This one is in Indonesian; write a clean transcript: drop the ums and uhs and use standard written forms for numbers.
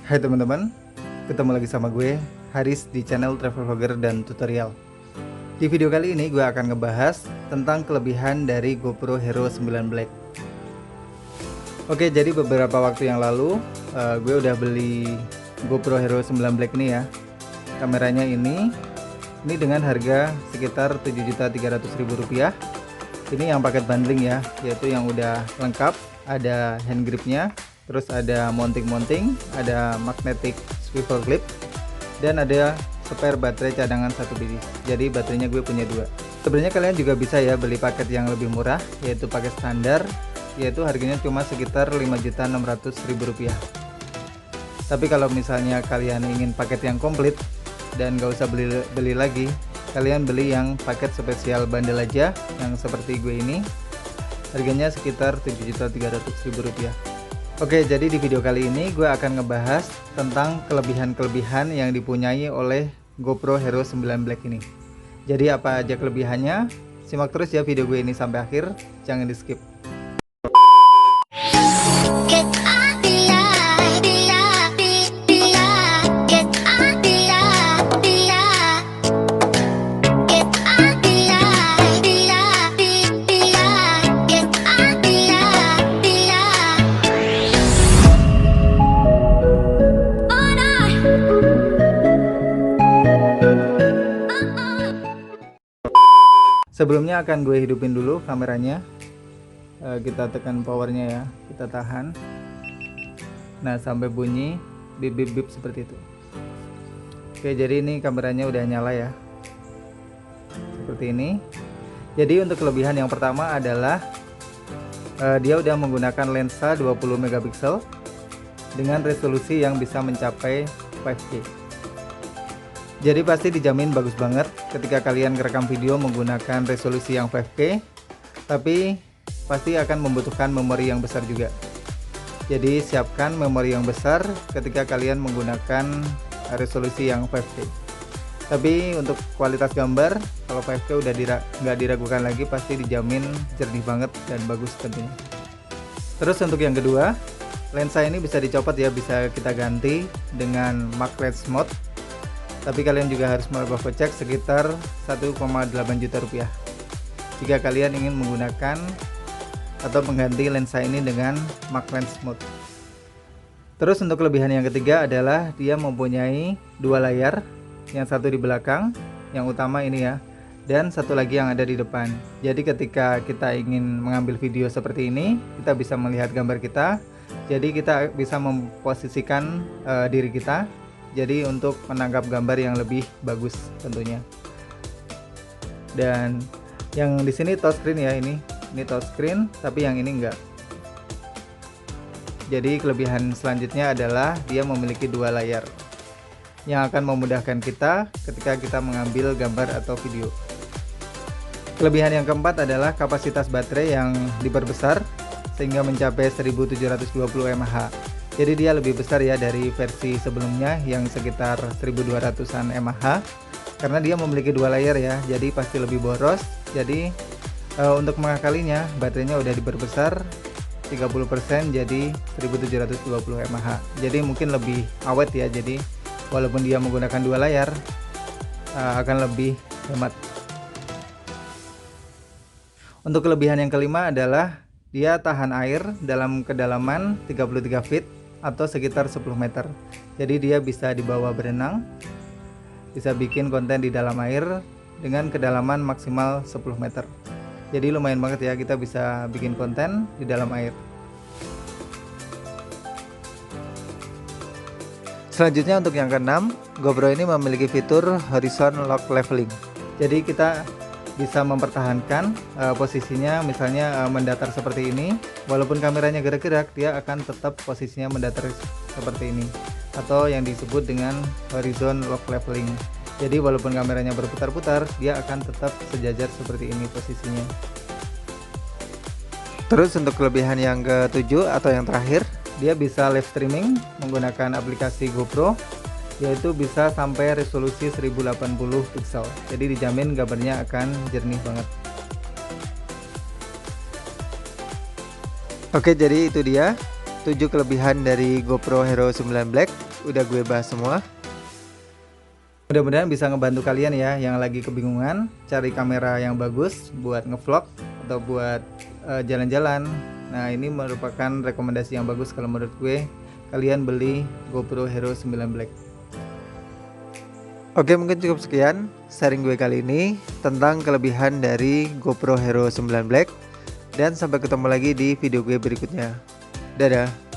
Hai teman-teman, ketemu lagi sama gue, Haris di channel Travel Vlogger dan Tutorial. Di video kali ini gue akan ngebahas tentang kelebihan dari GoPro Hero 9 Black. Oke, jadi beberapa waktu yang lalu gue udah beli GoPro Hero 9 Black ini ya. Kameranya ini dengan harga sekitar Rp7.300.000. Ini yang paket bundling ya, yaitu yang udah lengkap, ada hand gripnya, terus ada mounting, ada magnetic swivel clip, dan ada spare baterai cadangan 1 biji. Jadi baterainya gue punya 2. Sebenarnya kalian juga bisa ya beli paket yang lebih murah, yaitu paket standar, yaitu harganya cuma sekitar Rp5.600.000. Tapi kalau misalnya kalian ingin paket yang komplit dan gak usah beli lagi, kalian beli yang paket spesial bundle aja, yang seperti gue ini, harganya sekitar Rp7.300.000. Oke, jadi di video kali ini gue akan ngebahas tentang kelebihan-kelebihan yang dipunyai oleh GoPro Hero 9 Black ini. Jadi apa aja kelebihannya? Simak terus ya video gue ini sampai akhir, jangan di skip. Sebelumnya akan gue hidupin dulu kameranya. Kita tekan powernya ya, kita tahan. Nah, sampai bunyi bip bip bip seperti itu. Oke, jadi ini kameranya udah nyala ya, seperti ini. Jadi untuk kelebihan yang pertama adalah dia udah menggunakan lensa 20 megapiksel dengan resolusi yang bisa mencapai 5K. Jadi pasti dijamin bagus banget ketika kalian merekam video menggunakan resolusi yang 5K, tapi pasti akan membutuhkan memori yang besar juga. Jadi siapkan memori yang besar ketika kalian menggunakan resolusi yang 5K. Tapi untuk kualitas gambar, kalau 5K udah nggak diragukan lagi, pasti dijamin jernih banget dan bagus tentunya. Terus untuk yang kedua, lensa ini bisa dicopot ya, bisa kita ganti dengan maclens mode. Tapi kalian juga harus merogoh kocek sekitar 1,8 juta rupiah jika kalian ingin menggunakan atau mengganti lensa ini dengan maclens mode. Terus untuk kelebihan yang ketiga adalah dia mempunyai 2 layar, yang satu di belakang, yang utama ini ya, dan satu lagi yang ada di depan. Jadi ketika kita ingin mengambil video seperti ini, kita bisa melihat gambar kita. Jadi kita bisa memposisikan diri kita, jadi untuk menangkap gambar yang lebih bagus tentunya. Dan yang di sini touchscreen ya, ini touchscreen, tapi yang ini enggak. Jadi kelebihan selanjutnya adalah dia memiliki 2 layar yang akan memudahkan kita ketika kita mengambil gambar atau video. Kelebihan yang keempat adalah kapasitas baterai yang diperbesar sehingga mencapai 1720 mAh. Jadi dia lebih besar ya dari versi sebelumnya yang sekitar 1200-an mAh, karena dia memiliki 2 layar ya, jadi pasti lebih boros. Jadi untuk mengakalinya baterainya udah diperbesar 30%, jadi 1720 mAh. Jadi mungkin lebih awet ya, jadi walaupun dia menggunakan 2 layar akan lebih hemat. Untuk kelebihan yang kelima adalah dia tahan air dalam kedalaman 33 feet atau sekitar 10 meter. Jadi dia bisa dibawa berenang, bisa bikin konten di dalam air dengan kedalaman maksimal 10 meter. Jadi lumayan banget ya, kita bisa bikin konten di dalam air. Selanjutnya untuk yang keenam, GoPro ini memiliki fitur horizon lock leveling. Jadi kita bisa mempertahankan posisinya, misalnya mendatar seperti ini, walaupun kameranya gerak-gerak, dia akan tetap posisinya mendatar seperti ini, atau yang disebut dengan horizon lock leveling. Jadi walaupun kameranya berputar-putar, dia akan tetap sejajar seperti ini posisinya. Terus untuk kelebihan yang ketujuh atau yang terakhir, dia bisa live streaming menggunakan aplikasi GoPro, yaitu bisa sampai resolusi 1080 pixel. Jadi dijamin gambarnya akan jernih banget. Oke, jadi itu dia 7 kelebihan dari GoPro Hero 9 Black udah gue bahas semua. Mudah-mudahan bisa ngebantu kalian ya yang lagi kebingungan cari kamera yang bagus buat ngevlog atau buat jalan-jalan. Nah, ini merupakan rekomendasi yang bagus kalau menurut gue kalian beli GoPro Hero 9 Black. Oke, mungkin cukup sekian sharing gue kali ini tentang kelebihan dari GoPro Hero 9 Black, dan sampai ketemu lagi di video gue berikutnya. Dadah.